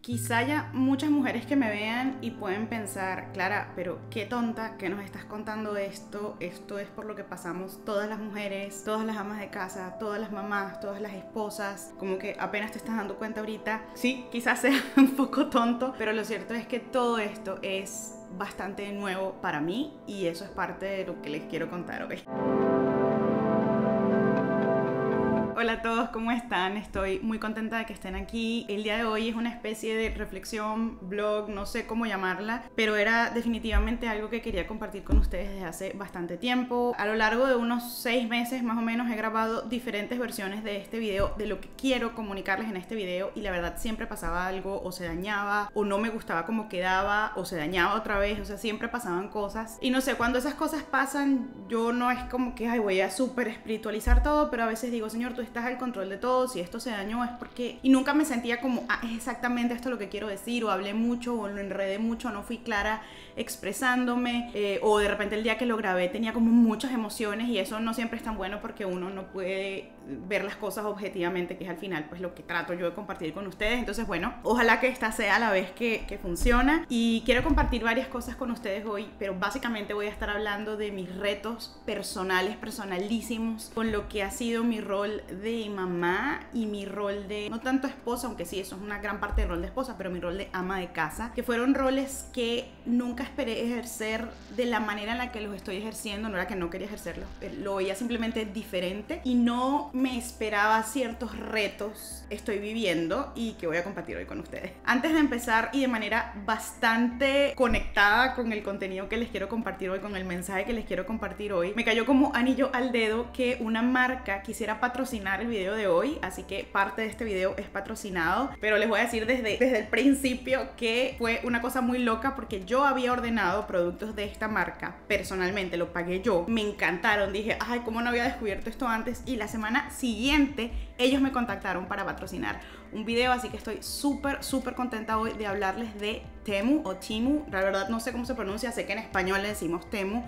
Quizá haya muchas mujeres que me vean y pueden pensar, Clara, pero qué tonta que nos estás contando esto. Esto es por lo que pasamos todas las mujeres, todas las amas de casa, todas las mamás, todas las esposas. Como que apenas te estás dando cuenta ahorita. Sí, quizás sea un poco tonto, pero lo cierto es que todo esto es bastante nuevo para mí y eso es parte de lo que les quiero contar hoy. Hola a todos, ¿cómo están? Estoy muy contenta de que estén aquí. El día de hoy es una especie de reflexión, blog, no sé cómo llamarla, pero era definitivamente algo que quería compartir con ustedes desde hace bastante tiempo. A lo largo de unos 6 meses más o menos he grabado diferentes versiones de este video, de lo que quiero comunicarles en este video, y la verdad siempre pasaba algo, o se dañaba, o no me gustaba cómo quedaba, o se dañaba otra vez, o sea, siempre pasaban cosas. Y no sé, cuando esas cosas pasan, yo no es como que, ay, voy a súper espiritualizar todo, pero a veces digo, Señor, tú estás al control de todo, si esto se dañó es porque... Y nunca me sentía como, es exactamente esto lo que quiero decir, o hablé mucho, o lo enredé mucho, no fui clara expresándome, o de repente el día que lo grabé tenía como muchas emociones, y eso no siempre es tan bueno porque uno no puede ver las cosas objetivamente, que es al final pues lo que trato yo de compartir con ustedes. Entonces bueno, ojalá que esta sea la vez que funciona, y quiero compartir varias cosas con ustedes hoy, pero básicamente voy a estar hablando de mis retos personales, personalísimos, con lo que ha sido mi rol de mamá y mi rol de, no tanto esposa, aunque sí, eso es una gran parte del rol de esposa, pero mi rol de ama de casa, que fueron roles que nunca esperé ejercer de la manera en la que los estoy ejerciendo. No era que no quería ejercerlos, lo veía simplemente diferente y no me esperaba ciertos retos que estoy viviendo y que voy a compartir hoy con ustedes. Antes de empezar, y de manera bastante conectada con el contenido que les quiero compartir hoy, con el mensaje que les quiero compartir hoy, me cayó como anillo al dedo que una marca quisiera patrocinar el video de hoy, así que parte de este video es patrocinado, pero les voy a decir desde el principio que fue una cosa muy loca, porque yo había ordenado productos de esta marca personalmente, lo pagué yo, me encantaron, dije, ay, cómo no había descubierto esto antes, y la semana siguiente ellos me contactaron para patrocinar un video, así que estoy súper contenta hoy de hablarles de Temu o Temu, la verdad no sé cómo se pronuncia, sé que en español le decimos Temu.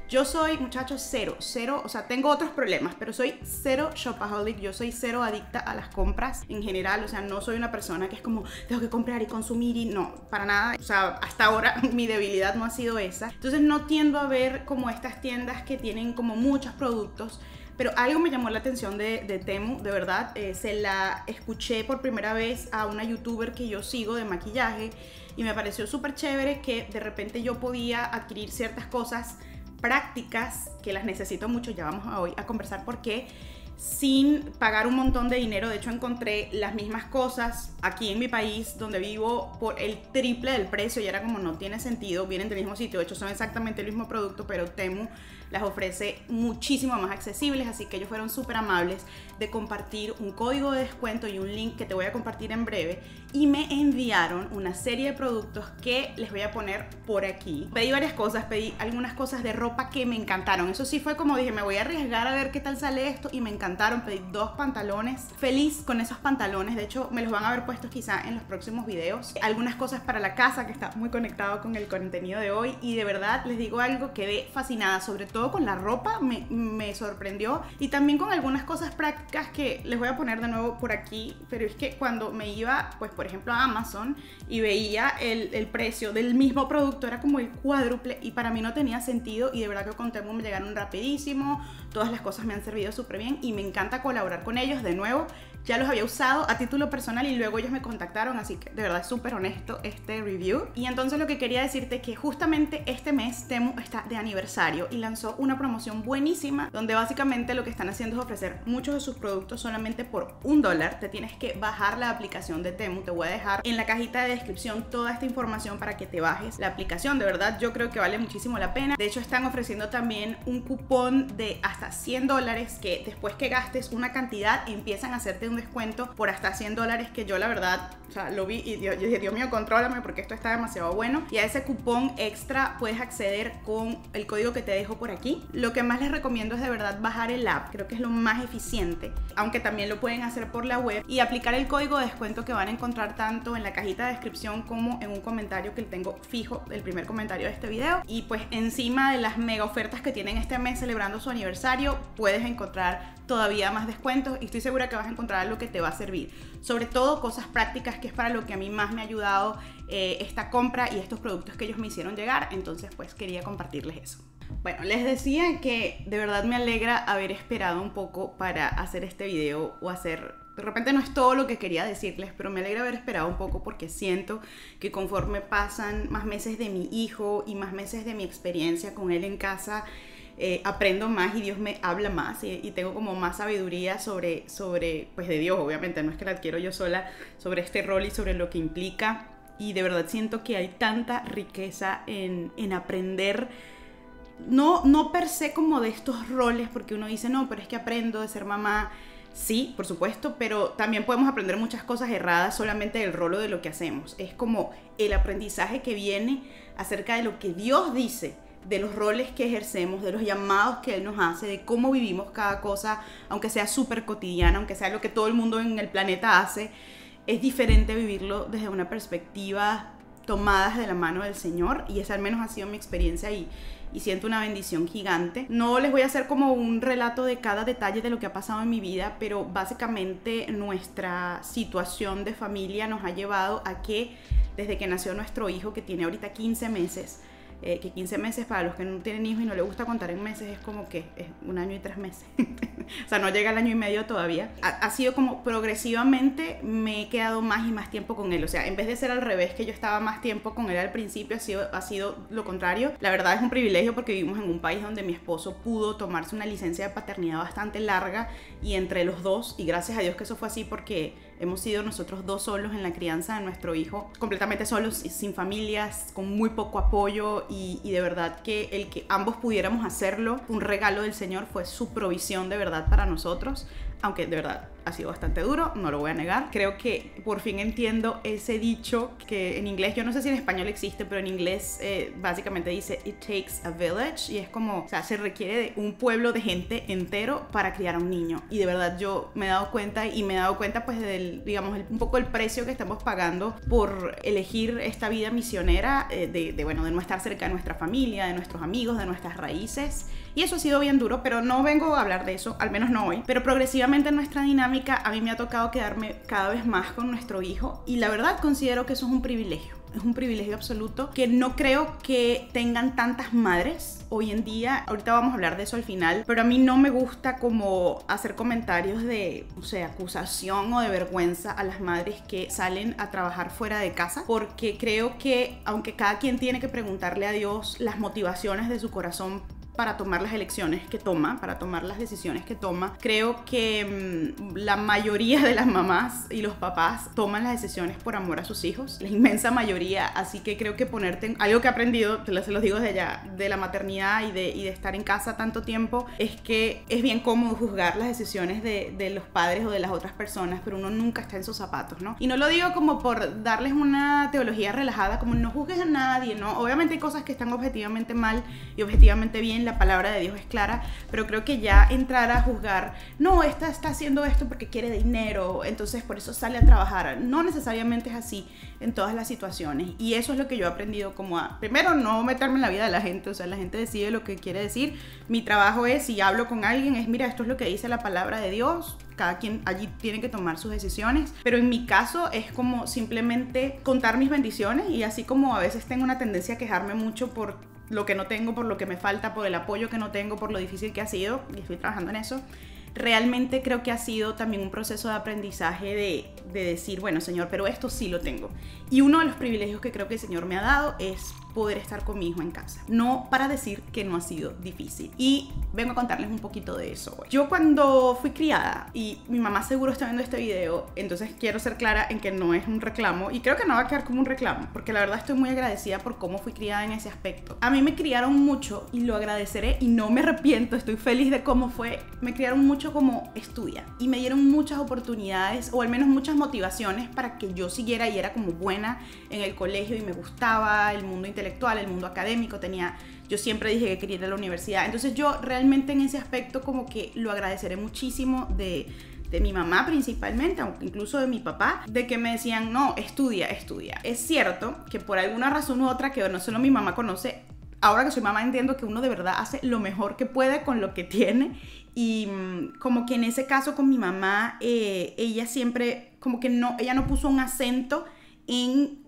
Yo soy, muchachos, cero, o sea, tengo otros problemas, pero soy cero shopaholic, yo soy cero adicta a las compras en general, o sea, no soy una persona que es como, tengo que comprar y consumir y no, para nada, o sea, hasta ahora mi debilidad no ha sido esa, entonces no tiendo a ver como estas tiendas que tienen como muchos productos. Pero algo me llamó la atención de Temu, de verdad, se la escuché por primera vez a una youtuber que yo sigo de maquillaje y me pareció súper chévere que de repente yo podía adquirir ciertas cosas prácticas que las necesito mucho, ya vamos hoy a conversar por qué, sin pagar un montón de dinero. De hecho encontré las mismas cosas aquí en mi país donde vivo por el triple del precio y era como, no tiene sentido, vienen del mismo sitio, de hecho son exactamente el mismo producto, pero Temu las ofrece muchísimo más accesibles, así que ellos fueron súper amables de compartir un código de descuento y un link que te voy a compartir en breve, y me enviaron una serie de productos que les voy a poner por aquí. Pedí varias cosas, pedí algunas cosas de ropa que me encantaron, eso sí fue como dije, me voy a arriesgar a ver qué tal sale esto, y me encantaron. Pedí 2 pantalones, feliz con esos pantalones, de hecho me los van a ver puestos quizá en los próximos videos. Algunas cosas para la casa, que está muy conectado con el contenido de hoy, y de verdad les digo algo, quedé fascinada, sobre todo con la ropa, me sorprendió, y también con algunas cosas prácticas que les voy a poner de nuevo por aquí, pero es que cuando me iba, pues por ejemplo a Amazon y veía el precio del mismo producto, era como el cuádruple, y para mí no tenía sentido, y de verdad que con Temu me llegaron rapidísimo, todas las cosas me han servido súper bien y me encanta colaborar con ellos. De nuevo, ya los había usado a título personal y luego ellos me contactaron, así que de verdad es súper honesto este review. Y entonces lo que quería decirte es que justamente este mes Temu está de aniversario y lanzó una promoción buenísima donde básicamente lo que están haciendo es ofrecer muchos de sus productos solamente por $1. Te tienes que bajar la aplicación de Temu, te voy a dejar en la cajita de descripción toda esta información para que te bajes la aplicación. De verdad yo creo que vale muchísimo la pena. De hecho están ofreciendo también un cupón de hasta $100 que después que gastes una cantidad empiezan a hacerte un descuento por hasta $100, que yo la verdad, o sea, lo vi y yo dije, Dios mío, contrólame porque esto está demasiado bueno. Y a ese cupón extra puedes acceder con el código que te dejo por aquí. Lo que más les recomiendo es de verdad bajar el app, creo que es lo más eficiente, aunque también lo pueden hacer por la web, y aplicar el código de descuento que van a encontrar tanto en la cajita de descripción como en un comentario que tengo fijo, el primer comentario de este video. Y pues encima de las mega ofertas que tienen este mes celebrando su aniversario, puedes encontrar todavía más descuentos, y estoy segura que vas a encontrar regalo que te va a servir. Sobre todo cosas prácticas, que es para lo que a mí más me ha ayudado esta compra y estos productos que ellos me hicieron llegar. Entonces pues quería compartirles eso. Bueno, les decía que de verdad me alegra haber esperado un poco para hacer este video o hacer... De repente no es todo lo que quería decirles, pero me alegra haber esperado un poco porque siento que conforme pasan más meses de mi hijo y más meses de mi experiencia con él en casa, aprendo más y Dios me habla más y tengo como más sabiduría sobre pues de Dios, obviamente, no es que la adquiero yo sola, sobre este rol y sobre lo que implica. Y de verdad siento que hay tanta riqueza en aprender, no per se como de estos roles, porque uno dice, no, pero es que aprendo de ser mamá. Sí, por supuesto, pero también podemos aprender muchas cosas erradas solamente del rol o de lo que hacemos. Es como el aprendizaje que viene acerca de lo que Dios dice, de los roles que ejercemos, de los llamados que Él nos hace, de cómo vivimos cada cosa, aunque sea súper cotidiana, aunque sea lo que todo el mundo en el planeta hace. Es diferente vivirlo desde una perspectiva tomadas de la mano del Señor, y esa al menos ha sido mi experiencia y siento una bendición gigante. No les voy a hacer como un relato de cada detalle de lo que ha pasado en mi vida, pero básicamente nuestra situación de familia nos ha llevado a que desde que nació nuestro hijo, que tiene ahorita 15 meses, que 15 meses para los que no tienen hijos y no les gusta contar en meses es como que es 1 año y 3 meses. O sea, no llega al 1 año y medio todavía. Ha sido como progresivamente me he quedado más y más tiempo con él. O sea, en vez de ser al revés, que yo estaba más tiempo con él al principio, ha sido lo contrario. La verdad es un privilegio porque vivimos en un país donde mi esposo pudo tomarse una licencia de paternidad bastante larga y entre los dos, y gracias a Dios que eso fue así porque hemos sido nosotros dos solos en la crianza de nuestro hijo, completamente solos, sin familias, con muy poco apoyo, y de verdad que el que ambos pudiéramos hacerlo, un regalo del Señor, fue su provisión de verdad para nosotros, aunque de verdad ha sido bastante duro, no lo voy a negar. Creo que por fin entiendo ese dicho que en inglés, yo no sé si en español existe, pero en inglés básicamente dice it takes a village, y es como, o sea, se requiere de un pueblo de gente entero para criar a un niño. Y de verdad yo me he dado cuenta pues digamos, un poco el precio que estamos pagando por elegir esta vida misionera, bueno, de no estar cerca de nuestra familia, de nuestros amigos, de nuestras raíces. Y eso ha sido bien duro, pero no vengo a hablar de eso, al menos no hoy. Pero progresivamente en nuestra dinámica a mí me ha tocado quedarme cada vez más con nuestro hijo, y la verdad considero que eso es un privilegio. Es un privilegio absoluto que no creo que tengan tantas madres hoy en día. Ahorita vamos a hablar de eso al final, pero a mí no me gusta como hacer comentarios de, o sea, acusación o de vergüenza a las madres que salen a trabajar fuera de casa, porque creo que aunque cada quien tiene que preguntarle a Dios las motivaciones de su corazón para tomar las elecciones que toma, para tomar las decisiones que toma, creo que la mayoría de las mamás y los papás toman las decisiones por amor a sus hijos, la inmensa mayoría. Así que creo que ponerte en algo que he aprendido, se los digo desde ya, de la maternidad y de estar en casa tanto tiempo, es que es bien cómodo juzgar las decisiones de los padres o de las otras personas, pero uno nunca está en sus zapatos, ¿no? Y no lo digo como por darles una teología relajada, como no juzgues a nadie, ¿no? Obviamente hay cosas que están objetivamente mal y objetivamente bien, la palabra de Dios es clara, pero creo que ya entrar a juzgar, no, esta está haciendo esto porque quiere dinero, entonces por eso sale a trabajar, no necesariamente es así en todas las situaciones. Y eso es lo que yo he aprendido, como a, primero, no meterme en la vida de la gente. O sea, la gente decide lo que quiere decir. Mi trabajo es, si hablo con alguien, es, mira, esto es lo que dice la palabra de Dios. Cada quien allí tiene que tomar sus decisiones, pero en mi caso es como simplemente contar mis bendiciones, y así como a veces tengo una tendencia a quejarme mucho por lo que no tengo, por lo que me falta, por el apoyo que no tengo, por lo difícil que ha sido, y estoy trabajando en eso. Realmente creo que ha sido también un proceso de aprendizaje de decir, bueno, Señor, pero esto sí lo tengo. Y uno de los privilegios que creo que el Señor me ha dado es poder estar con mi hijo en casa. No para decir que no ha sido difícil. Y vengo a contarles un poquito de eso hoy. Yo cuando fui criada, y mi mamá seguro está viendo este video, entonces quiero ser clara en que no es un reclamo, y creo que no va a quedar como un reclamo, porque la verdad estoy muy agradecida por cómo fui criada en ese aspecto. A mí me criaron mucho, y lo agradeceré, y no me arrepiento, estoy feliz de cómo fue. Me criaron mucho como estudia, y me dieron muchas oportunidades, o al menos muchas motivaciones para que yo siguiera, y era como buena en el colegio, y me gustaba el mundo intelectual, el mundo académico. Yo siempre dije que quería ir a la universidad. Entonces yo realmente en ese aspecto como que lo agradeceré muchísimo de mi mamá principalmente, aunque incluso de mi papá, de que me decían, no, estudia, estudia. Es cierto que por alguna razón u otra que no solo mi mamá conoce, ahora que soy mamá entiendo que uno de verdad hace lo mejor que puede con lo que tiene. Y como que en ese caso con mi mamá, ella siempre, como que no, ella no puso un acento en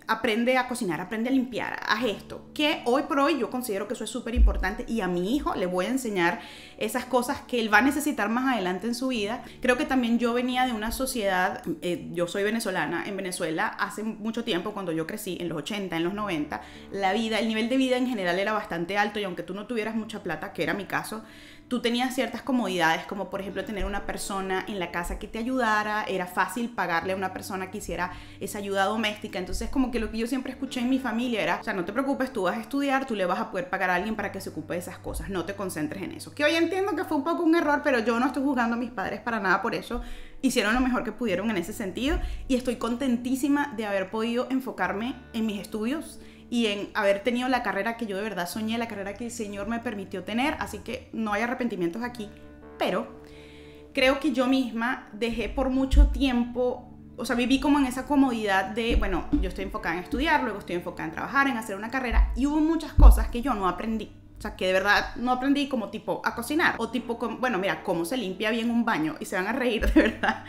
aprende a cocinar, aprende a limpiar, haz esto, que hoy por hoy yo considero que eso es súper importante, y a mi hijo le voy a enseñar esas cosas que él va a necesitar más adelante en su vida. Creo que también yo venía de una sociedad, yo soy venezolana, en Venezuela hace mucho tiempo, cuando yo crecí, en los 80, en los 90, el nivel de vida en general era bastante alto, y aunque tú no tuvieras mucha plata, que era mi caso, tú tenías ciertas comodidades, como por ejemplo tener una persona en la casa que te ayudara, era fácil pagarle a una persona que hiciera esa ayuda doméstica. Entonces como que lo que yo siempre escuché en mi familia era, o sea, no te preocupes, tú vas a estudiar, tú le vas a poder pagar a alguien para que se ocupe de esas cosas, no te concentres en eso. Que hoy entiendo que fue un poco un error, pero yo no estoy juzgando a mis padres para nada por eso. Hicieron lo mejor que pudieron en ese sentido, y estoy contentísima de haber podido enfocarme en mis estudios y en haber tenido la carrera que yo de verdad soñé, la carrera que el Señor me permitió tener, así que no hay arrepentimientos aquí. Pero creo que yo misma dejé por mucho tiempo, o sea, viví como en esa comodidad de, bueno, yo estoy enfocada en estudiar, luego estoy enfocada en trabajar, en hacer una carrera, y hubo muchas cosas que yo no aprendí. O sea, que de verdad no aprendí, como tipo a cocinar, o tipo, bueno, mira, cómo se limpia bien un baño, y se van a reír de verdad.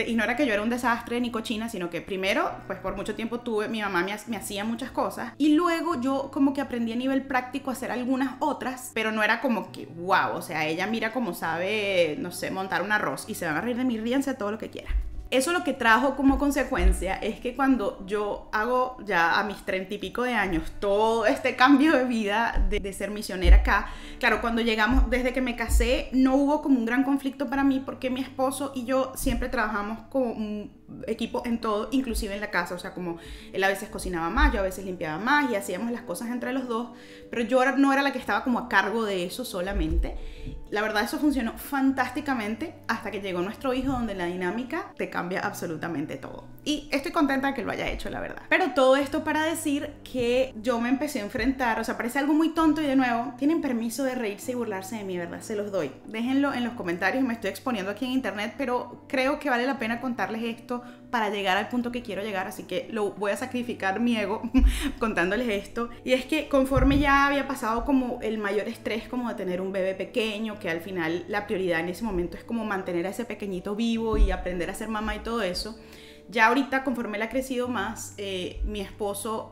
Y no era que yo era un desastre ni cochina, sino que primero, pues por mucho tiempo mi mamá me hacía muchas cosas, y luego yo como que aprendí a nivel práctico a hacer algunas otras, pero no era como que, wow, o sea, ella mira cómo sabe, no sé, montar un arroz, y se van a reír de mí, ríanse todo lo que quieran. Eso lo que trajo como consecuencia es que cuando yo hago ya a mis 30 y pico de años todo este cambio de vida de ser misionera acá, claro, cuando llegamos, desde que me casé, no hubo como un gran conflicto para mí, porque mi esposo y yo siempre trabajamos como un equipo en todo, inclusive en la casa. O sea, como él a veces cocinaba más, yo a veces limpiaba más, y hacíamos las cosas entre los dos, pero yo no era la que estaba como a cargo de eso solamente. La verdad, eso funcionó fantásticamente hasta que llegó nuestro hijo, donde la dinámica te cambia absolutamente todo. Y estoy contenta de que lo haya hecho, la verdad. Pero todo esto para decir que yo me empecé a enfrentar, o sea, parece algo muy tonto, y de nuevo, tienen permiso de reírse y burlarse de mí, ¿verdad? Se los doy. Déjenlo en los comentarios, me estoy exponiendo aquí en internet, pero creo que vale la pena contarles esto para llegar al punto que quiero llegar, así que lo voy a sacrificar mi ego contándoles esto. Y es que conforme ya había pasado como el mayor estrés como de tener un bebé pequeño, que al final la prioridad en ese momento es como mantener a ese pequeñito vivo y aprender a ser mamá y todo eso, ya ahorita, conforme él ha crecido más, mi esposo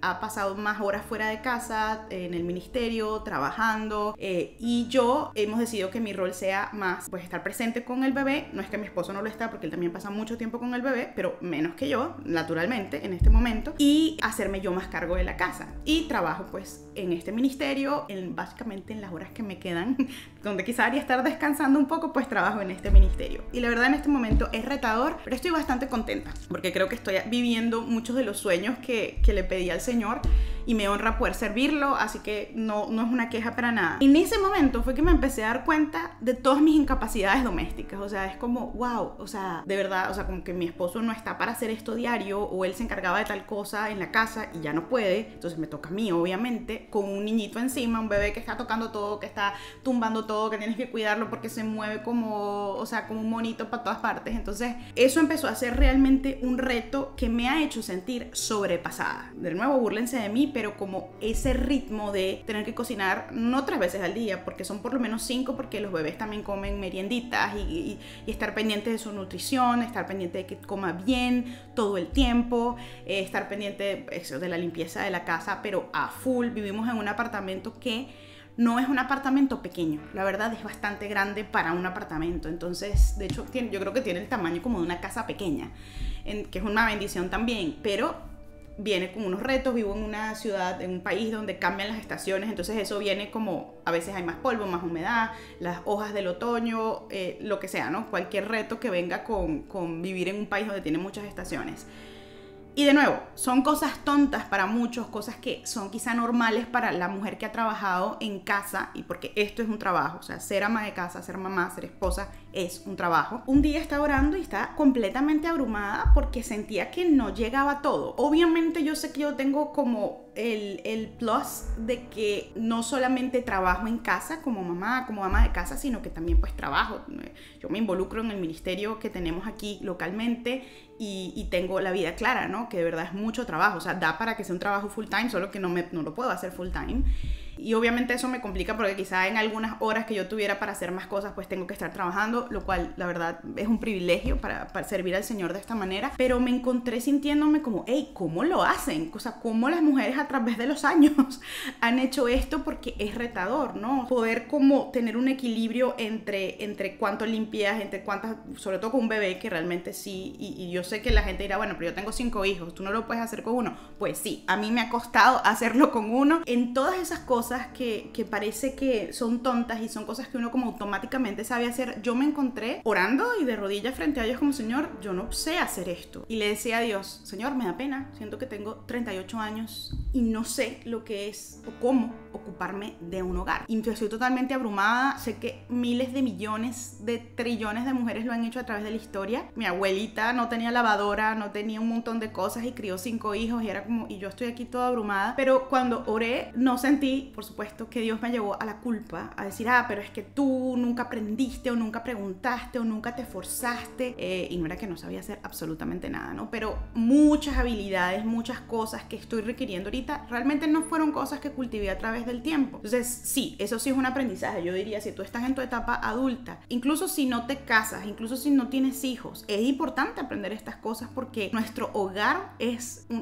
ha pasado más horas fuera de casa, en el ministerio, trabajando, y yo hemos decidido que mi rol sea más, pues, estar presente con el bebé. No es que mi esposo no lo está, porque él también pasa mucho tiempo con el bebé, pero menos que yo, naturalmente, en este momento, y hacerme yo más cargo de la casa. Y trabajo, pues, en este ministerio, básicamente en las horas que me quedan, donde quizá haría estar descansando un poco, pues trabajo en este ministerio. Y la verdad, en este momento es retador, pero estoy bastante contenta, porque creo que estoy viviendo muchos de los sueños que le pedí al Señor, y me honra poder servirlo, así que no es una queja para nada. En ese momento fue que me empecé a dar cuenta de todas mis incapacidades domésticas. O sea, es como, wow, o sea, de verdad, o sea, como que mi esposo no está para hacer esto diario, o él se encargaba de tal cosa en la casa y ya no puede, entonces me toca a mí, obviamente, con un niñito encima, un bebé que está tocando todo, que está tumbando todo, que tienes que cuidarlo porque se mueve como, o sea, como un monito para todas partes. Entonces eso empezó a ser realmente un reto que me ha hecho sentir sobrepasada. De nuevo, búrlense de mí, pero como ese ritmo de tener que cocinar no 3 veces al día, porque son por lo menos 5, porque los bebés también comen merienditas, y estar pendiente de su nutrición, estar pendiente de que coma bien todo el tiempo, estar pendiente de la limpieza de la casa, pero a full. Vivimos en un apartamento que no es un apartamento pequeño, la verdad es bastante grande para un apartamento. Entonces, de hecho, yo creo que tiene el tamaño como de una casa pequeña, que es una bendición también, pero viene con unos retos. Vivo en una ciudad, en un país donde cambian las estaciones, entonces eso viene como, a veces hay más polvo, más humedad, las hojas del otoño, lo que sea, ¿no? Cualquier reto que venga con vivir en un país donde tiene muchas estaciones. Y de nuevo, son cosas tontas para muchos, cosas que son quizá normales para la mujer que ha trabajado en casa, y porque esto es un trabajo, o sea, ser ama de casa, ser mamá, ser esposa es un trabajo. Un día estaba orando y estaba completamente abrumada porque sentía que no llegaba todo. Obviamente yo sé que yo tengo como el plus de que no solamente trabajo en casa como mamá, como ama de casa, sino que también pues trabajo. Yo me involucro en el ministerio que tenemos aquí localmente, y tengo la vida clara, ¿no? ¿no? Que de verdad es mucho trabajo, o sea, da para que sea un trabajo full time, solo que no lo puedo hacer full time. Y obviamente eso me complica porque quizá en algunas horas que yo tuviera para hacer más cosas, pues tengo que estar trabajando, lo cual la verdad es un privilegio para servir al Señor de esta manera. Pero me encontré sintiéndome como, hey, ¿cómo lo hacen? O sea, ¿cómo las mujeres a través de los años han hecho esto? Porque es retador, ¿no? Poder como tener un equilibrio entre cuánto limpias, entre cuántas, sobre todo con un bebé que realmente sí, y yo sé que la gente dirá, bueno, pero yo tengo 5 hijos, ¿tú no lo puedes hacer con uno? Pues sí, a mí me ha costado hacerlo con uno. En todas esas cosas que parece que son tontas y son cosas que uno como automáticamente sabe hacer, yo me encontré orando y de rodillas frente a Dios como, Señor, yo no sé hacer esto. Y le decía a Dios, Señor, me da pena, siento que tengo 38 años y no sé lo que es o cómo ocuparme de un hogar. Y estoy totalmente abrumada, sé que miles de millones, de trillones de mujeres lo han hecho a través de la historia. Mi abuelita no tenía lavadora, no tenía un montón de cosas y crió 5 hijos y era como, y yo estoy aquí toda abrumada. Pero cuando oré, no sentí, por supuesto, que Dios me llevó a la culpa, a decir, pero es que tú nunca aprendiste o nunca preguntaste o nunca te esforzaste, y no era que no sabía hacer absolutamente nada, ¿no? Pero muchas habilidades, muchas cosas que estoy requiriendo ahorita, realmente no fueron cosas que cultivé a través del tiempo. Entonces, sí, eso sí es un aprendizaje. Yo diría, si tú estás en tu etapa adulta, incluso si no te casas, incluso si no tienes hijos, es importante aprender estas cosas porque nuestro hogar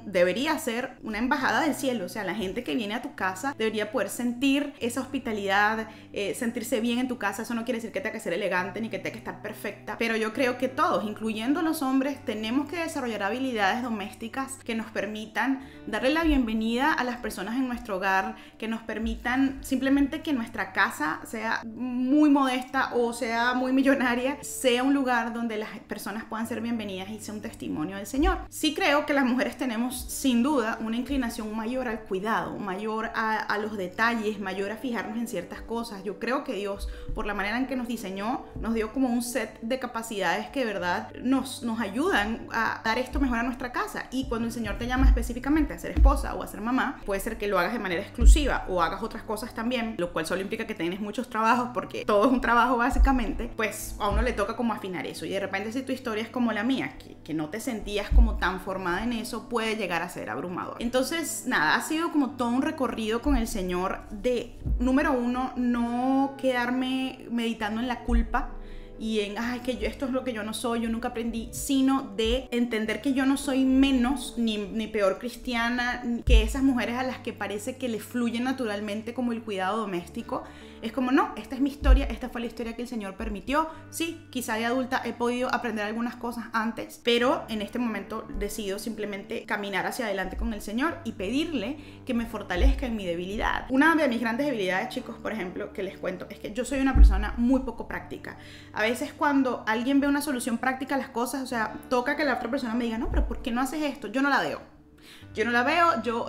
debería ser una embajada del cielo. O sea, la gente que viene a tu casa debería poder sentir esa hospitalidad, sentirse bien en tu casa. Eso no quiere decir que tenga que ser elegante ni que tenga que estar perfecta, pero yo creo que todos, incluyendo los hombres, tenemos que desarrollar habilidades domésticas que nos permitan darle la bienvenida a las personas en nuestro hogar, que nos permitan simplemente que nuestra casa sea muy modesta o sea muy millonaria, sea un lugar donde las personas puedan ser bienvenidas y sea un testimonio del Señor. Sí creo que las mujeres tenemos sin duda una inclinación mayor al cuidado, mayor a los detalles, mayor a fijarnos en ciertas cosas. Yo creo que Dios, por la manera en que nos diseñó, nos dio como un set de capacidades que de verdad nos ayudan a dar esto mejor a nuestra casa. Y cuando el Señor te llama específicamente a ser esposa o a ser mamá, puede ser que lo hagas de manera exclusiva o hagas otras cosas también, lo cual solo implica que tienes muchos trabajos, porque todo es un trabajo básicamente. Pues a uno le toca como afinar eso, y de repente si tu historia es como la mía, que no te sentías como tan formada en eso, puede llegar a ser abrumador. Entonces nada, ha sido como todo un recorrido con el Señor de, número uno, no quedarme meditando en la culpa y en, que esto es lo que yo no soy, yo nunca aprendí, sino de entender que yo no soy menos ni peor cristiana que esas mujeres a las que parece que les fluye naturalmente como el cuidado doméstico. Es como, no, esta es mi historia, esta fue la historia que el Señor permitió. Sí, quizá de adulta he podido aprender algunas cosas antes, pero en este momento decido simplemente caminar hacia adelante con el Señor y pedirle que me fortalezca en mi debilidad. Una de mis grandes debilidades, chicos, por ejemplo, que les cuento, es que yo soy una persona muy poco práctica. A veces cuando alguien ve una solución práctica a las cosas, o sea, toca que la otra persona me diga, no, pero ¿por qué no haces esto? Yo no la veo.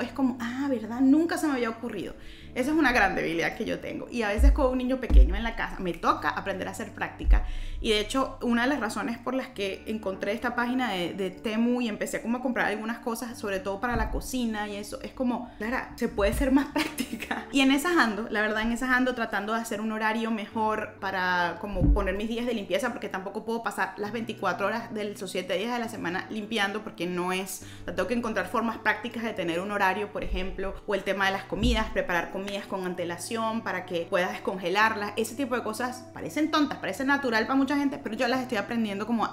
Es como, ¿verdad? Nunca se me había ocurrido. Esa es una gran debilidad que yo tengo. Y a veces con un niño pequeño en la casa me toca aprender a hacer práctica. Y de hecho, una de las razones por las que encontré esta página de Temu y empecé como a comprar algunas cosas, sobre todo para la cocina y eso, es como, Clara, se puede ser más práctica. Y en esas ando, la verdad, en esas ando tratando de hacer un horario mejor para como poner mis días de limpieza, porque tampoco puedo pasar las 24 horas de los 7 días de la semana limpiando, porque no es, o sea, tengo que encontrar formas prácticas de tener un horario, por ejemplo, o el tema de las comidas, preparar comidas con antelación para que puedas descongelarlas. Ese tipo de cosas parecen tontas, parecen natural para mucha gente, pero yo las estoy aprendiendo como,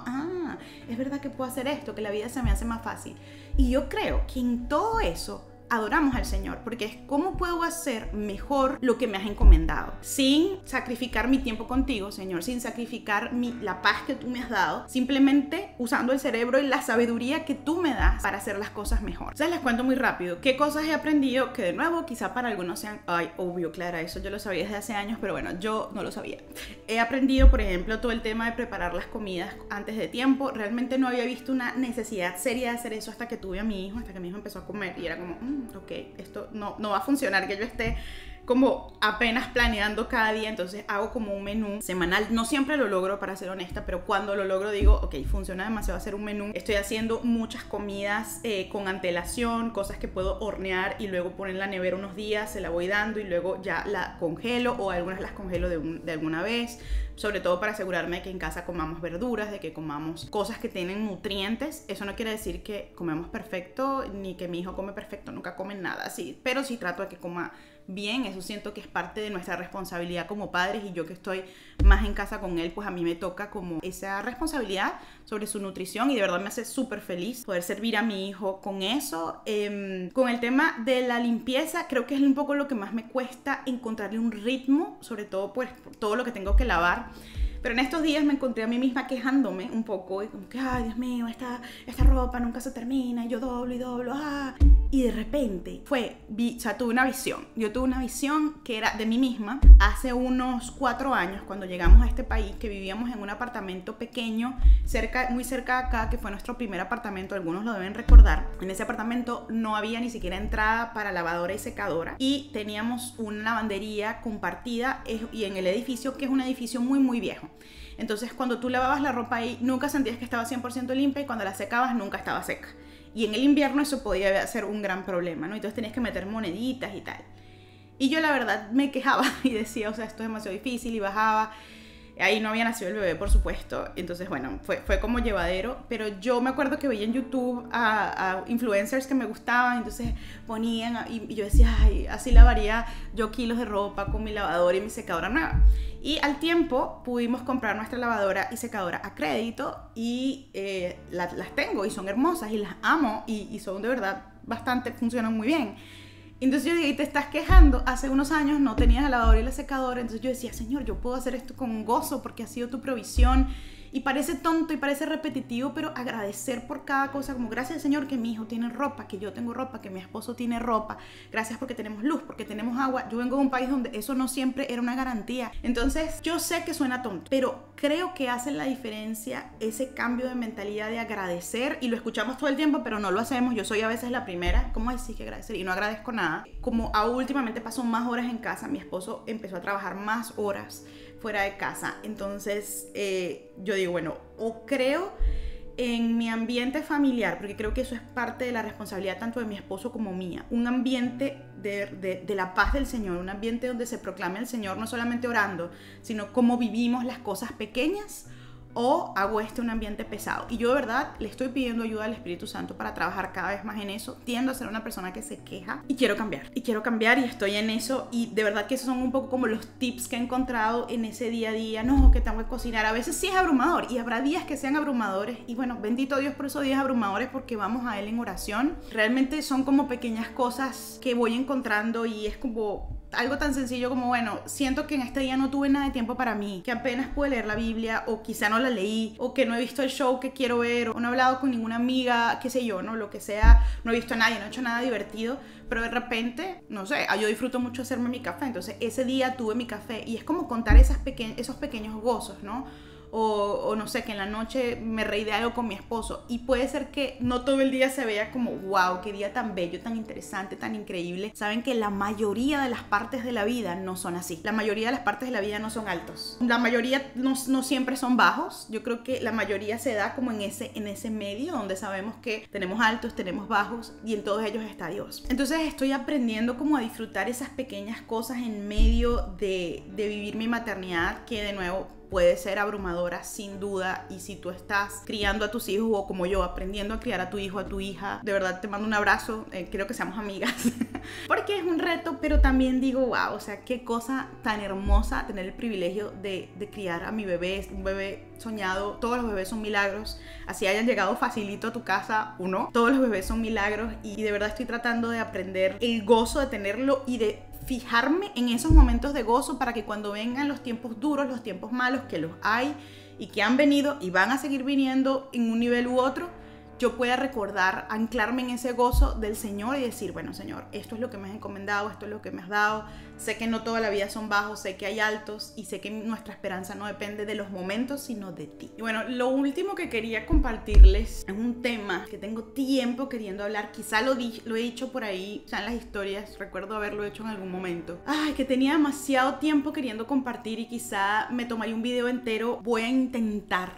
es verdad que puedo hacer esto, que la vida se me hace más fácil. Y yo creo que en todo eso adoramos al Señor, porque es cómo puedo hacer mejor lo que me has encomendado, sin sacrificar mi tiempo contigo, Señor, sin sacrificar la paz que tú me has dado, simplemente usando el cerebro y la sabiduría que tú me das para hacer las cosas mejor. Entonces les cuento muy rápido qué cosas he aprendido, que de nuevo quizá para algunos sean, obvio, Clara, eso yo lo sabía desde hace años, pero bueno, yo no lo sabía. He aprendido, por ejemplo, todo el tema de preparar las comidas antes de tiempo. Realmente no había visto una necesidad seria de hacer eso hasta que tuve a mi hijo, hasta que mi hijo empezó a comer y era como, ok, esto no va a funcionar que yo esté como apenas planeando cada día. Entonces hago como un menú semanal. No siempre lo logro, para ser honesta, pero cuando lo logro digo, ok, funciona demasiado hacer un menú. Estoy haciendo muchas comidas con antelación, cosas que puedo hornear y luego poner en la nevera unos días, se la voy dando y luego ya la congelo, o algunas las congelo de alguna vez. sobre todo para asegurarme de que en casa comamos verduras, de que comamos cosas que tienen nutrientes. Eso no quiere decir que comemos perfecto, ni que mi hijo come perfecto, nunca comen nada así, pero sí trato de que coma bien. Eso siento que es parte de nuestra responsabilidad como padres, y yo que estoy más en casa con él, pues a mí me toca como esa responsabilidad sobre su nutrición, y de verdad me hace súper feliz poder servir a mi hijo con eso. Con el tema de la limpieza, creo que es un poco lo que más me cuesta encontrarle un ritmo, sobre todo pues por todo lo que tengo que lavar. Pero en estos días me encontré a mí misma quejándome un poco, y como que, ay, Dios mío, esta ropa nunca se termina, y yo doblo y doblo, Y de repente tuve una visión. Yo tuve una visión que era de mí misma hace unos 4 años, cuando llegamos a este país, que vivíamos en un apartamento pequeño, muy cerca de acá, que fue nuestro primer apartamento, algunos lo deben recordar. En ese apartamento no había ni siquiera entrada para lavadora y secadora, y teníamos una lavandería compartida, y en el edificio, que es un edificio muy, muy viejo. Entonces, cuando tú lavabas la ropa ahí, nunca sentías que estaba 100% limpia, y cuando la secabas, nunca estaba seca. Y en el invierno eso podía ser un gran problema, ¿no? Entonces tenías que meter moneditas y tal. Y yo la verdad me quejaba y decía, o sea, esto es demasiado difícil, y bajaba. Ahí no había nacido el bebé, por supuesto. Entonces, bueno, fue como llevadero. Pero yo me acuerdo que veía en YouTube a influencers que me gustaban. Entonces ponían, y yo decía, ay, así lavaría yo kilos de ropa con mi lavadora y mi secadora nueva. Y al tiempo pudimos comprar nuestra lavadora y secadora a crédito, y las tengo, y son hermosas, y las amo, y son de verdad bastante, funcionan muy bien. Entonces yo dije, te estás quejando, hace unos años no tenías la lavadora y la secadora. Entonces yo decía, Señor, yo puedo hacer esto con gozo porque ha sido tu provisión. Y parece tonto y parece repetitivo, pero agradecer por cada cosa, como gracias, Señor, que mi hijo tiene ropa, que yo tengo ropa, que mi esposo tiene ropa, gracias porque tenemos luz, porque tenemos agua. Yo vengo de un país donde eso no siempre era una garantía. Entonces yo sé que suena tonto, pero creo que hace la diferencia ese cambio de mentalidad de agradecer, y lo escuchamos todo el tiempo, pero no lo hacemos. Yo soy a veces la primera, ¿cómo decir que agradecer? Y no agradezco nada. Como últimamente paso más horas en casa, mi esposo empezó a trabajar más horas fuera de casa. Entonces yo digo, bueno, o creo en mi ambiente familiar, porque creo que eso es parte de la responsabilidad tanto de mi esposo como mía, un ambiente de la paz del Señor, un ambiente donde se proclame el Señor, no solamente orando, sino cómo vivimos las cosas pequeñas, o hago un ambiente pesado. Y yo de verdad le estoy pidiendo ayuda al Espíritu Santo para trabajar cada vez más en eso. Tiendo a ser una persona que se queja, y quiero cambiar, y estoy en eso. Y de verdad que esos son un poco como los tips que he encontrado en ese día a día. No, que tengo que cocinar, a veces sí es abrumador, y habrá días que sean abrumadores, y bueno, bendito Dios por esos días abrumadores, porque vamos a Él en oración. Realmente son como pequeñas cosas que voy encontrando, y es como algo tan sencillo como, bueno, siento que en este día no tuve nada de tiempo para mí, que apenas pude leer la Biblia, o quizá no la leí, o que no he visto el show que quiero ver, o no he hablado con ninguna amiga, qué sé yo, ¿no? Lo que sea, no he visto a nadie, no he hecho nada divertido, pero de repente, no sé, yo disfruto mucho hacerme mi café, entonces ese día tuve mi café, y es como contar esos pequeños gozos, ¿no? O no sé, que en la noche me reí de algo con mi esposo, y puede ser que no todo el día se vea como wow, qué día tan bello, tan interesante, tan increíble. Saben que la mayoría de las partes de la vida no son así. La mayoría de las partes de la vida no son altos, la mayoría no siempre son bajos. Yo creo que la mayoría se da como en ese medio, donde sabemos que tenemos altos, tenemos bajos, y en todos ellos está Dios. Entonces estoy aprendiendo como a disfrutar esas pequeñas cosas en medio de vivir mi maternidad, que de nuevo puede ser abrumadora sin duda. Y si tú estás criando a tus hijos, o como yo, aprendiendo a criar a tu hijo, a tu hija, de verdad te mando un abrazo, quiero que seamos amigas porque es un reto, pero también digo, wow, o sea, qué cosa tan hermosa tener el privilegio de criar a mi bebé, un bebé soñado. Todos los bebés son milagros, así hayan llegado facilito a tu casa o no, todos los bebés son milagros, y de verdad estoy tratando de aprender el gozo de tenerlo, y de fijarme en esos momentos de gozo, para que cuando vengan los tiempos duros, los tiempos malos, que los hay y que han venido y van a seguir viniendo en un nivel u otro, yo pueda recordar, anclarme en ese gozo del Señor, y decir, bueno, Señor, esto es lo que me has encomendado, esto es lo que me has dado. Sé que no toda la vida son bajos, sé que hay altos, y sé que nuestra esperanza no depende de los momentos, sino de ti. Y bueno, lo último que quería compartirles es un tema que tengo tiempo queriendo hablar. Quizá lo he dicho por ahí, o sea, en las historias, recuerdo haberlo hecho en algún momento. Ay, que tenía demasiado tiempo queriendo compartir, y quizá me tomaría un video entero. Voy a intentar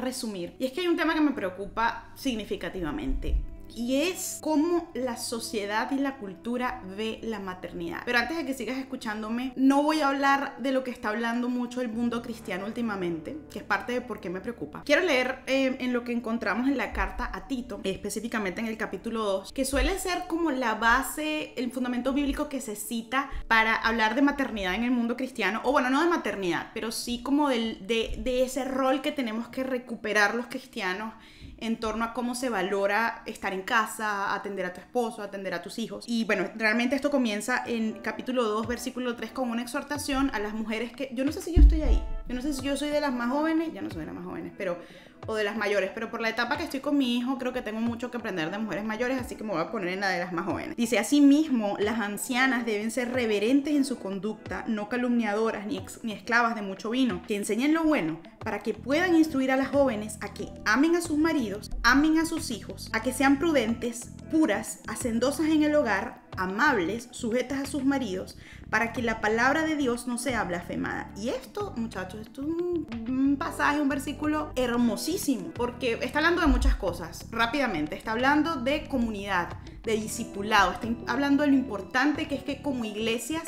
resumir. Y es que hay un tema que me preocupa significativamente. y es cómo la sociedad y la cultura ve la maternidad. Pero antes de que sigas escuchándome, no voy a hablar de lo que está hablando mucho el mundo cristiano últimamente, que es parte de por qué me preocupa. Quiero leer en lo que encontramos en la carta a Tito, específicamente en el capítulo 2, que suele ser como la base, el fundamento bíblico que se cita para hablar de maternidad en el mundo cristiano, o bueno, no de maternidad, pero sí como de ese rol que tenemos que recuperar los cristianos en torno a cómo se valora estar en casa, atender a tu esposo, atender a tus hijos. Y bueno, realmente esto comienza en capítulo 2, versículo 3, con una exhortación a las mujeres que, yo no sé si yo estoy ahí, yo no sé si yo soy de las más jóvenes, ya no soy de las más jóvenes, pero o de las mayores, pero por la etapa que estoy con mi hijo creo que tengo mucho que aprender de mujeres mayores, así que me voy a poner en la de las más jóvenes. Dice: asimismo, las ancianas deben ser reverentes en su conducta, no calumniadoras ni esclavas de mucho vino, que enseñen lo bueno, para que puedan instruir a las jóvenes a que amen a sus maridos, amen a sus hijos, a que sean prudentes, puras, hacendosas en el hogar, amables, sujetas a sus maridos, para que la palabra de Dios no sea blasfemada. Y esto, muchachos, esto es un pasaje, un versículo hermosísimo, porque está hablando de muchas cosas. Rápidamente, está hablando de comunidad, de discipulado, está hablando de lo importante que es que como iglesia,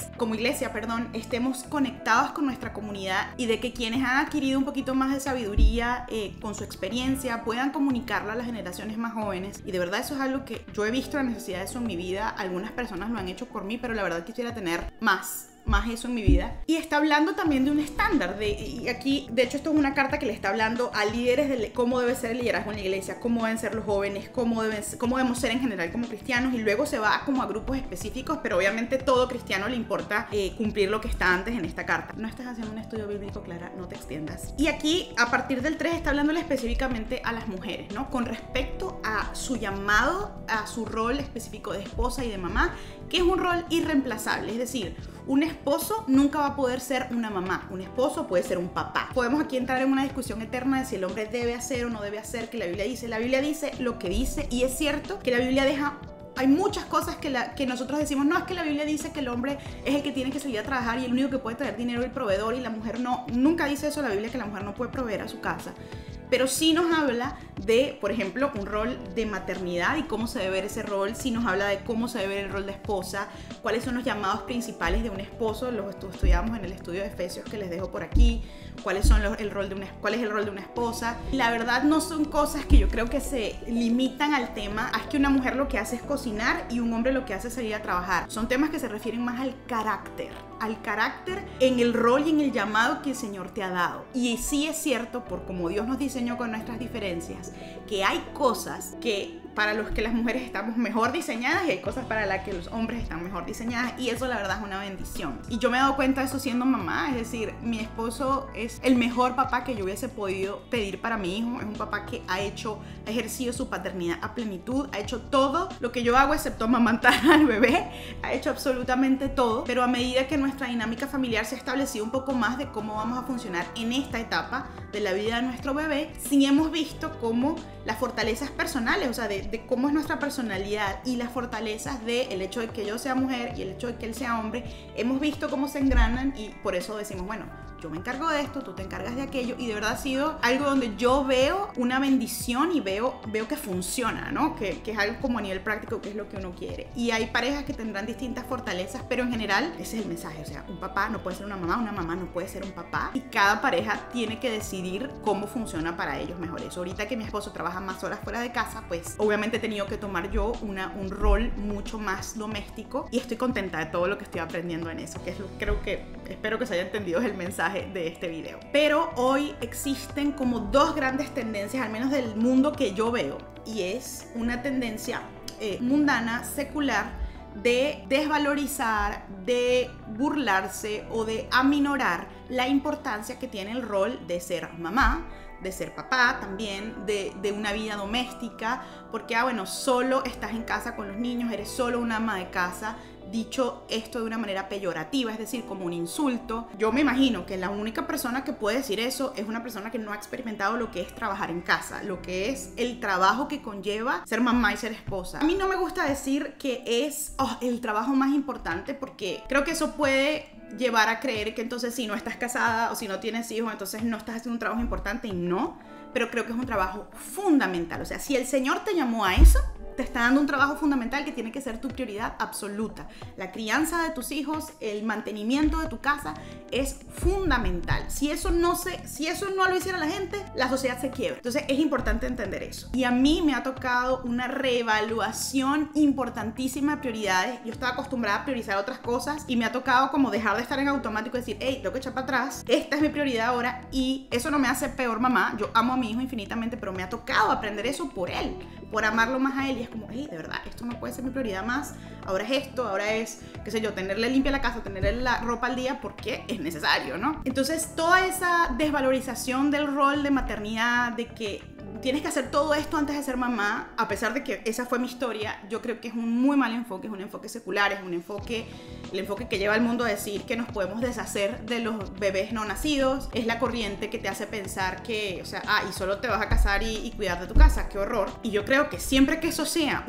estemos conectados con nuestra comunidad, y de que quienes han adquirido un poquito más de sabiduría con su experiencia puedan comunicarla a las generaciones más jóvenes. Y de verdad eso es algo que yo he visto la necesidad de eso en mi vida. Algunas personas lo han hecho por mí, pero la verdad quisiera tener más eso en mi vida. Y está hablando también de un estándar, y aquí, de hecho, esto es una carta que le está hablando a líderes de cómo debe ser el liderazgo en la iglesia, cómo deben ser los jóvenes, cómo debemos ser en general como cristianos, y luego se va como a grupos específicos, pero obviamente todo cristiano le importa cumplir lo que está antes en esta carta. No estás haciendo un estudio bíblico, Clara, no te extiendas. Y aquí, a partir del 3, está hablándole específicamente a las mujeres, ¿no? Con respecto a su llamado, a su rol específico de esposa y de mamá, que es un rol irreemplazable. Es decir, un esposo nunca va a poder ser una mamá, un esposo puede ser un papá. Podemos aquí entrar en una discusión eterna de si el hombre debe hacer o no debe hacer, que la Biblia dice lo que dice, y es cierto que la Biblia deja... Hay muchas cosas que nosotros decimos, no, es que la Biblia dice que el hombre es el que tiene que salir a trabajar y el único que puede traer dinero es el proveedor, y la mujer no. Nunca dice eso la Biblia, que la mujer no puede proveer a su casa. Pero sí nos habla de, por ejemplo, un rol de maternidad y cómo se debe ver ese rol. Sí nos habla de cómo se debe ver el rol de esposa, cuáles son los llamados principales de un esposo. Los estudiamos en el estudio de Efesios que les dejo por aquí. Cuál es el rol de una esposa. La verdad no son cosas que yo creo que se limitan al tema. Es que una mujer lo que hace es cocinar y un hombre lo que hace es salir a trabajar. Son temas que se refieren más al carácter en el rol y en el llamado que el Señor te ha dado. Y sí es cierto, por como Dios nos diseñó con nuestras diferencias, que hay cosas que para los que las mujeres estamos mejor diseñadas y hay cosas para las que los hombres están mejor diseñadas, y eso la verdad es una bendición. Y yo me he dado cuenta de eso siendo mamá. Es decir, mi esposo es el mejor papá que yo hubiese podido pedir para mi hijo. Es un papá que ha ejercido su paternidad a plenitud, ha hecho todo lo que yo hago excepto amamantar al bebé, ha hecho absolutamente todo. Pero a medida que nuestra dinámica familiar se ha establecido un poco más de cómo vamos a funcionar en esta etapa de la vida de nuestro bebé, sí hemos visto cómo las fortalezas personales, o sea, de cómo es nuestra personalidad, y las fortalezas del hecho de que yo sea mujer y el hecho de que él sea hombre, hemos visto cómo se engranan, y por eso decimos, bueno, yo me encargo de esto, tú te encargas de aquello, y de verdad ha sido algo donde yo veo una bendición y veo que funciona, ¿no? Que es algo como a nivel práctico, que es lo que uno quiere. Y hay parejas que tendrán distintas fortalezas, pero en general ese es el mensaje. O sea, un papá no puede ser una mamá no puede ser un papá, y cada pareja tiene que decidir cómo funciona para ellos mejor eso. Ahorita que mi esposo trabaja más horas fuera de casa, pues obviamente he tenido que tomar yo un rol mucho más doméstico, y estoy contenta de todo lo que estoy aprendiendo en eso, que es espero que se haya entendido el mensaje de este video. Pero hoy existen como dos grandes tendencias, al menos del mundo que yo veo, y es una tendencia mundana, secular, de desvalorizar, de burlarse o de aminorar la importancia que tiene el rol de ser mamá, de ser papá también, de una vida doméstica, porque bueno, solo estás en casa con los niños, eres solo una ama de casa, dicho esto de una manera peyorativa, es decir, como un insulto. Yo me imagino que la única persona que puede decir eso es una persona que no ha experimentado lo que es trabajar en casa, lo que es el trabajo que conlleva ser mamá y ser esposa. A mí no me gusta decir que es el trabajo más importante, porque creo que eso puede llevar a creer que entonces si no estás casada o si no tienes hijos, entonces no estás haciendo un trabajo importante, y no, pero creo que es un trabajo fundamental. O sea, si el Señor te llamó a eso, te está dando un trabajo fundamental que tiene que ser tu prioridad absoluta. La crianza de tus hijos, el mantenimiento de tu casa es fundamental. Si eso no lo hiciera la gente, la sociedad se quiebra. Entonces es importante entender eso. Y a mí me ha tocado una reevaluación importantísima de prioridades. Yo estaba acostumbrada a priorizar otras cosas y me ha tocado como dejar de estar en automático y decir, hey, tengo que echar para atrás, esta es mi prioridad ahora, y eso no me hace peor mamá. Yo amo a mi hijo infinitamente, pero me ha tocado aprender eso por él, por amarlo más a él. Y es como, hey, de verdad, esto no puede ser mi prioridad más. Ahora es esto, ahora es, qué sé yo, tenerle limpia la casa, tenerle la ropa al día porque es necesario, ¿no? Entonces toda esa desvalorización del rol de maternidad, de que tienes que hacer todo esto antes de ser mamá, a pesar de que esa fue mi historia, yo creo que es un muy mal enfoque, es un enfoque secular, es un enfoque, el enfoque que lleva al mundo a decir que nos podemos deshacer de los bebés no nacidos, es la corriente que te hace pensar que, o sea, y solo te vas a casar y cuidar de tu casa, qué horror. Y yo creo que siempre que eso sea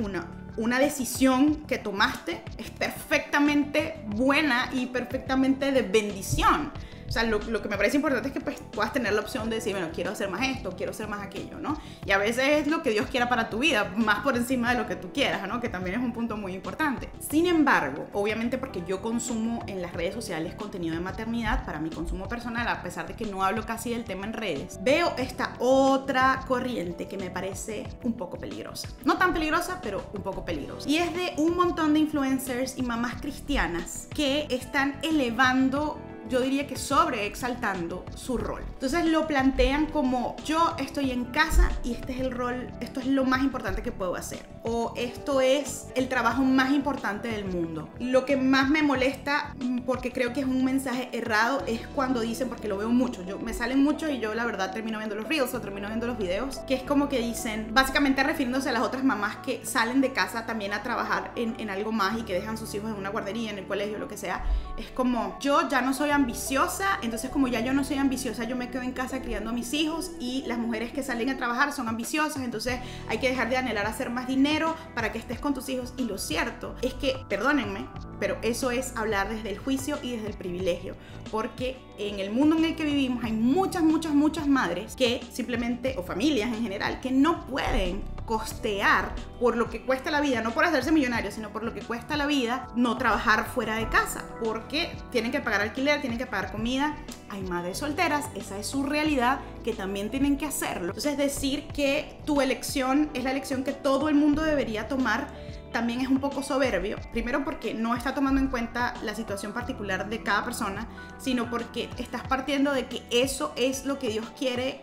una decisión que tomaste, es perfectamente buena y perfectamente de bendición. O sea, lo que me parece importante es que pues, puedas tener la opción de decir, bueno, quiero hacer más esto, quiero hacer más aquello, ¿no? Y a veces es lo que Dios quiera para tu vida, más por encima de lo que tú quieras, ¿no? Que también es un punto muy importante. Sin embargo, obviamente porque yo consumo en las redes sociales contenido de maternidad para mi consumo personal, a pesar de que no hablo casi del tema en redes, veo esta otra corriente que me parece un poco peligrosa. No tan peligrosa, pero un poco peligrosa. Y es de un montón de influencers y mamás cristianas que están elevando, yo diría que sobreexaltando su rol. Entonces lo plantean como, yo estoy en casa y este es el rol, esto es lo más importante que puedo hacer, o esto es el trabajo más importante del mundo. Lo que más me molesta, porque creo que es un mensaje errado, es cuando dicen, porque lo veo mucho, me salen mucho y yo la verdad termino viendo los reels o termino viendo los videos, que es como que dicen, básicamente refiriéndose a las otras mamás que salen de casa también a trabajar en algo más y que dejan sus hijos en una guardería, en el colegio, lo que sea. Es como, yo ya no soy ambiciosa, entonces como ya yo no soy ambiciosa, yo me quedo en casa criando a mis hijos, y las mujeres que salen a trabajar son ambiciosas, entonces hay que dejar de anhelar hacer más dinero para que estés con tus hijos. Y lo cierto es que, perdónenme, pero eso es hablar desde el juicio y desde el privilegio, porque en el mundo en el que vivimos hay muchas madres que simplemente, o familias en general, que no pueden costear por lo que cuesta la vida, no por hacerse millonarios, sino por lo que cuesta la vida, no trabajar fuera de casa, porque tienen que pagar alquiler, tienen que pagar comida. Hay madres solteras, esa es su realidad, que también tienen que hacerlo. Entonces decir que tu elección es la elección que todo el mundo debería tomar también es un poco soberbio, primero porque no está tomando en cuenta la situación particular de cada persona, sino porque estás partiendo de que eso es lo que Dios quiere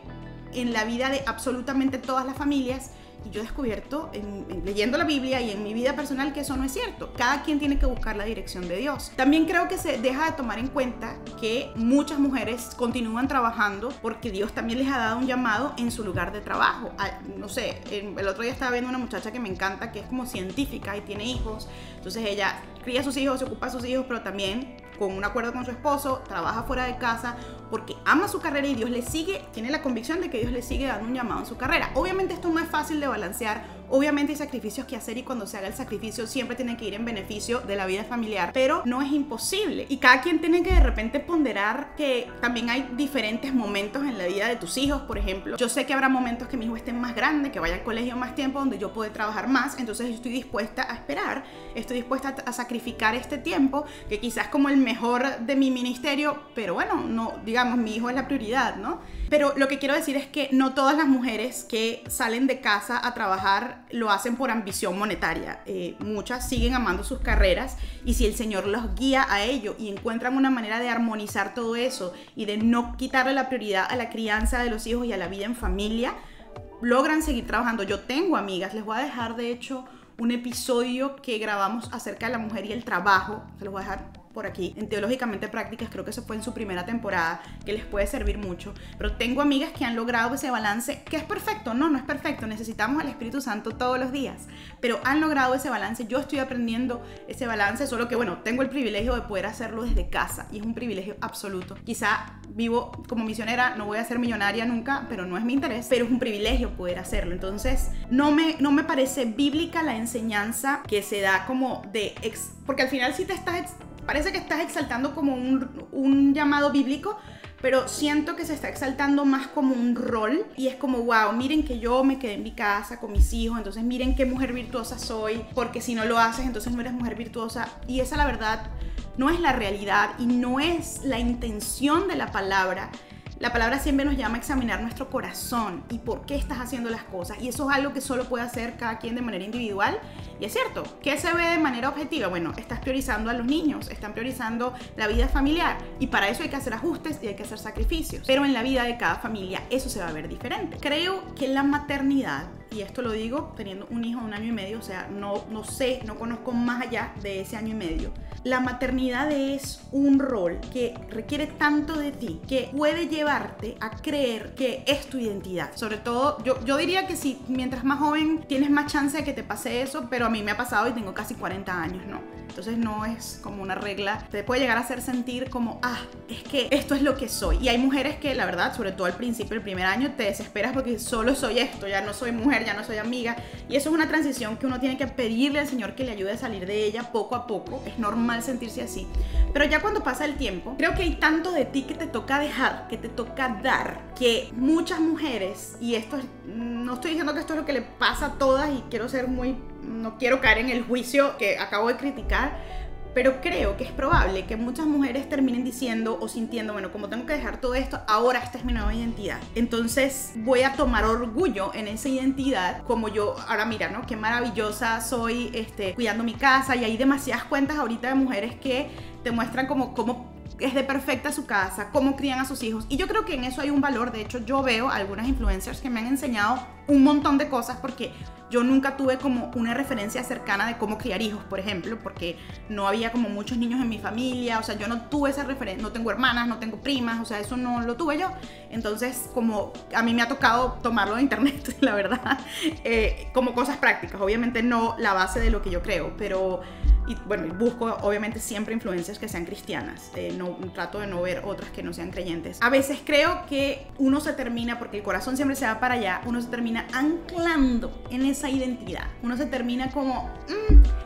en la vida de absolutamente todas las familias. Y yo he descubierto, leyendo la Biblia y en mi vida personal, que eso no es cierto. Cada quien tiene que buscar la dirección de Dios. También creo que se deja de tomar en cuenta que muchas mujeres continúan trabajando porque Dios también les ha dado un llamado en su lugar de trabajo. No sé, el otro día estaba viendo una muchacha que me encanta, que es como científica y tiene hijos. Entonces ella cría a sus hijos, se ocupa de sus hijos, pero también con un acuerdo con su esposo, trabaja fuera de casa porque ama su carrera y Dios le sigue, tiene la convicción de que Dios le sigue dando un llamado en su carrera. Obviamente esto no es fácil de balancear, obviamente hay sacrificios que hacer y cuando se haga el sacrificio siempre tiene que ir en beneficio de la vida familiar, pero no es imposible y cada quien tiene que de repente ponderar que también hay diferentes momentos en la vida de tus hijos. Por ejemplo, yo sé que habrá momentos que mi hijo esté más grande, que vaya al colegio más tiempo, donde yo puedo trabajar más, entonces yo estoy dispuesta a esperar, estoy dispuesta a sacrificar este tiempo, que quizás como el mejor de mi ministerio, pero bueno, no, digamos, mi hijo es la prioridad, ¿no? Pero lo que quiero decir es que no todas las mujeres que salen de casa a trabajar lo hacen por ambición monetaria. Muchas siguen amando sus carreras y si el Señor los guía a ello y encuentran una manera de armonizar todo eso y de no quitarle la prioridad a la crianza de los hijos y a la vida en familia, logran seguir trabajando. Yo tengo amigas, les voy a dejar de hecho un episodio que grabamos acerca de la mujer y el trabajo, se los voy a dejar por aquí, en Teológicamente Prácticas, creo que eso fue en su primera temporada, que les puede servir mucho. Pero tengo amigas que han logrado ese balance, que es perfecto, no es perfecto, necesitamos al Espíritu Santo todos los días, pero han logrado ese balance. Yo estoy aprendiendo ese balance, solo que bueno, tengo el privilegio de poder hacerlo desde casa y es un privilegio absoluto. Quizá vivo como misionera, no voy a ser millonaria nunca, pero no es mi interés, pero es un privilegio poder hacerlo. Entonces no me parece bíblica la enseñanza que se da como porque al final si te parece que estás exaltando como un llamado bíblico, pero siento que se está exaltando más como un rol y es como, wow, miren que yo me quedé en mi casa con mis hijos, entonces miren qué mujer virtuosa soy, porque si no lo haces entonces no eres mujer virtuosa, y esa la verdad no es la realidad y no es la intención de la palabra. La palabra siempre nos llama a examinar nuestro corazón y por qué estás haciendo las cosas. Y eso es algo que solo puede hacer cada quien de manera individual. Y es cierto, ¿qué se ve de manera objetiva? Bueno, estás priorizando a los niños, están priorizando la vida familiar. Y para eso hay que hacer ajustes y hay que hacer sacrificios. Pero en la vida de cada familia eso se va a ver diferente. Creo que la maternidad, y esto lo digo teniendo un hijo de 1 año y medio, o sea, no sé, no conozco más allá de ese año y medio. La maternidad es un rol que requiere tanto de ti que puede llevarte a creer que es tu identidad. Sobre todo, yo diría que si mientras más joven tienes más chance de que te pase eso, pero a mí me ha pasado y tengo casi 40 años, ¿no? Entonces no es como una regla. Te puede llegar a hacer sentir como, es que esto es lo que soy. Y hay mujeres que, la verdad, sobre todo al principio, el primer año, te desesperas porque solo soy esto, ya no soy mujer, ya no soy amiga. Y eso es una transición que uno tiene que pedirle al Señor que le ayude a salir de ella poco a poco. Es normal sentirse así. Pero ya cuando pasa el tiempo, creo que hay tanto de ti que te toca dejar, que te toca dar, que muchas mujeres, y esto es, no estoy diciendo que esto es lo que le pasa a todas y no quiero caer en el juicio que acabo de criticar, pero creo que es probable que muchas mujeres terminen diciendo o sintiendo, bueno, como tengo que dejar todo esto, ahora esta es mi nueva identidad. Entonces voy a tomar orgullo en esa identidad, como yo, ahora mira, ¿no? Qué maravillosa soy cuidando mi casa, y hay demasiadas cuentas ahorita de mujeres que te muestran cómo es de perfecta su casa, cómo crían a sus hijos, y yo creo que en eso hay un valor. De hecho, yo veo algunas influencers que me han enseñado un montón de cosas porque yo nunca tuve como una referencia cercana de cómo criar hijos, por ejemplo, porque no había como muchos niños en mi familia, o sea, yo no tuve esa referencia, no tengo hermanas, no tengo primas, o sea, eso no lo tuve yo. Entonces, como a mí me ha tocado tomarlo de internet, la verdad, como cosas prácticas, obviamente no la base de lo que yo creo, pero y bueno, busco obviamente siempre influencias que sean cristianas, trato de no ver otras que no sean creyentes. A veces creo que uno se termina, porque el corazón siempre se va para allá, uno se termina anclando en esa identidad, uno se termina como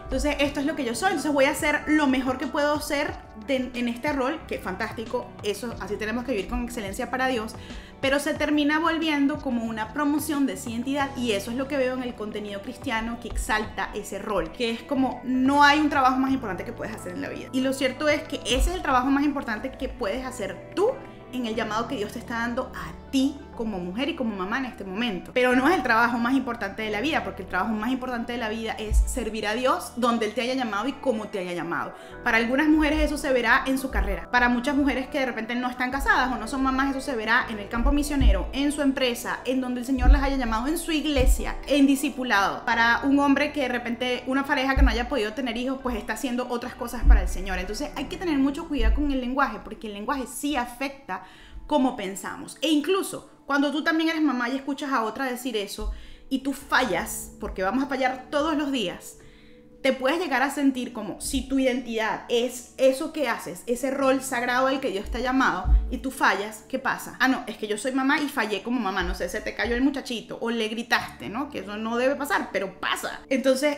entonces esto es lo que yo soy, entonces voy a hacer lo mejor que puedo ser en este rol, que es fantástico, eso, así tenemos que vivir con excelencia para Dios, pero se termina volviendo como una promoción de esa identidad, y eso es lo que veo en el contenido cristiano que exalta ese rol, que es como no hay un trabajo más importante que puedes hacer en la vida, y lo cierto es que ese es el trabajo más importante que puedes hacer tú en el llamado que Dios te está dando a ti como mujer y como mamá en este momento. Pero no es el trabajo más importante de la vida, porque el trabajo más importante de la vida es servir a Dios donde Él te haya llamado y cómo te haya llamado. Para algunas mujeres eso se verá en su carrera. Para muchas mujeres que de repente no están casadas o no son mamás, eso se verá en el campo misionero, en su empresa, en donde el Señor las haya llamado, en su iglesia, en discipulado. Para un hombre que de repente, una pareja que no haya podido tener hijos, pues está haciendo otras cosas para el Señor. Entonces hay que tener mucho cuidado con el lenguaje, porque el lenguaje sí afecta cómo pensamos. E incluso cuando tú también eres mamá y escuchas a otra decir eso y tú fallas, porque vamos a fallar todos los días, te puedes llegar a sentir como si tu identidad es eso que haces, ese rol sagrado al que Dios te ha llamado, y tú fallas, ¿qué pasa? No, es que yo soy mamá y fallé como mamá, no sé, se te cayó el muchachito o le gritaste, ¿no? Que eso no debe pasar, pero pasa. Entonces,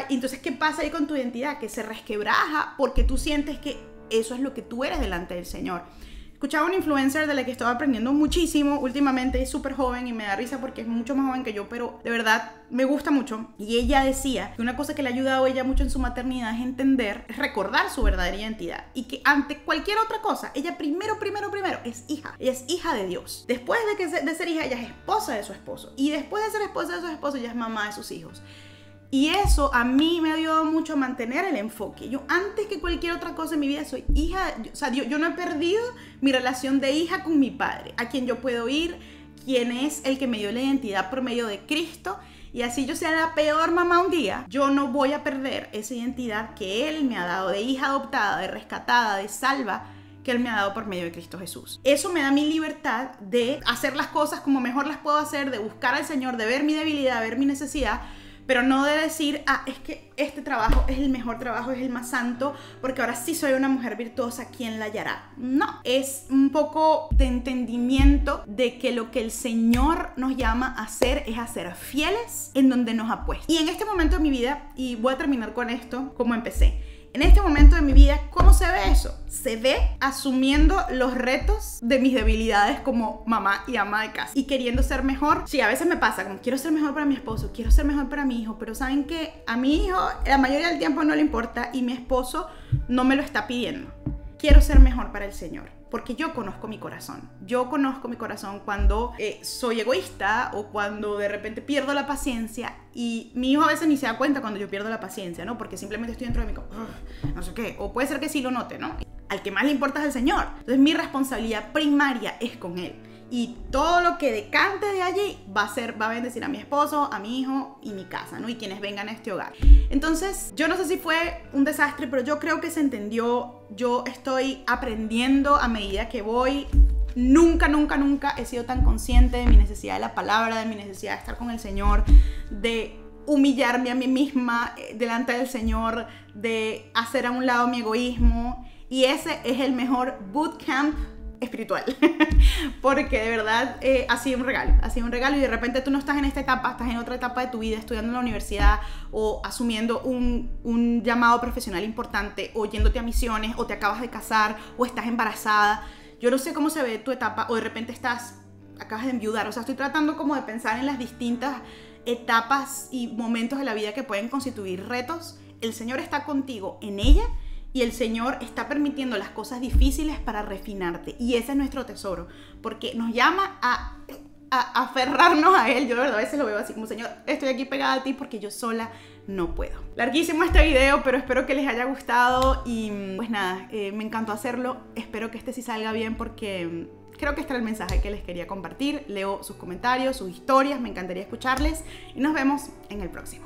entonces ¿qué pasa ahí con tu identidad? Que se resquebraja porque tú sientes que eso es lo que tú eres delante del Señor. Escuchaba una influencer de la que estaba aprendiendo muchísimo últimamente, es súper joven y me da risa porque es mucho más joven que yo, pero de verdad me gusta mucho. Y ella decía que una cosa que le ha ayudado a ella mucho en su maternidad es entender, es recordar su verdadera identidad, y que ante cualquier otra cosa, ella primero es hija. Ella es hija de Dios. Después de ser hija, ella es esposa de su esposo. Y después de ser esposa de su esposo, ella es mamá de sus hijos. Y eso a mí me ha ayudado mucho a mantener el enfoque. Yo antes que cualquier otra cosa en mi vida soy hija, yo no he perdido mi relación de hija con mi padre, a quien yo puedo ir, quien es el que me dio la identidad por medio de Cristo. Y así yo sea la peor mamá un día, yo no voy a perder esa identidad que Él me ha dado de hija adoptada, de rescatada, de salva, que Él me ha dado por medio de Cristo Jesús. Eso me da mi libertad de hacer las cosas como mejor las puedo hacer, de buscar al Señor, de ver mi debilidad, de ver mi necesidad, pero no de decir, es que este trabajo es el mejor trabajo, es el más santo, porque ahora sí soy una mujer virtuosa, ¿quién la hallará? No, es un poco de entendimiento de que lo que el Señor nos llama a hacer es a ser fieles en donde nos ha puesto. Y en este momento de mi vida, y voy a terminar con esto como empecé, En este momento de mi vida, ¿cómo se ve eso? Se ve asumiendo los retos de mis debilidades como mamá y ama de casa y queriendo ser mejor. Sí, a veces me pasa, como quiero ser mejor para mi esposo, quiero ser mejor para mi hijo, pero ¿saben qué? A mi hijo la mayoría del tiempo no le importa y mi esposo no me lo está pidiendo. Quiero ser mejor para el Señor, porque yo conozco mi corazón. Yo conozco mi corazón cuando soy egoísta o cuando de repente pierdo la paciencia, y mi hijo a veces ni se da cuenta cuando yo pierdo la paciencia, ¿no? Porque simplemente estoy dentro de mi no sé qué, o puede ser que sí lo note, ¿no? Al que más le importa es el Señor. Entonces mi responsabilidad primaria es con Él. Y todo lo que decante de allí va a bendecir a mi esposo, a mi hijo y mi casa, ¿no? Y quienes vengan a este hogar. Entonces, yo no sé si fue un desastre, pero yo creo que se entendió. Yo estoy aprendiendo a medida que voy. Nunca he sido tan consciente de mi necesidad de la palabra, de mi necesidad de estar con el Señor, de humillarme a mí misma delante del Señor, de hacer a un lado mi egoísmo. Y ese es el mejor bootcamp espiritual, porque de verdad ha sido un regalo, y de repente tú no estás en esta etapa, estás en otra etapa de tu vida, estudiando en la universidad o asumiendo un llamado profesional importante, o yéndote a misiones, o te acabas de casar, o estás embarazada. Yo no sé cómo se ve tu etapa, o de repente acabas de enviudar. O sea, estoy tratando como de pensar en las distintas etapas y momentos de la vida que pueden constituir retos. El Señor está contigo en ella, y el Señor está permitiendo las cosas difíciles para refinarte. Y ese es nuestro tesoro, porque nos llama a aferrarnos a Él. Yo de verdad a veces lo veo así como: Señor, estoy aquí pegada a ti porque yo sola no puedo. Larguísimo este video, pero espero que les haya gustado. Y pues nada, me encantó hacerlo. Espero que este sí salga bien, porque creo que este era el mensaje que les quería compartir. Leo sus comentarios, sus historias, me encantaría escucharles. Y nos vemos en el próximo.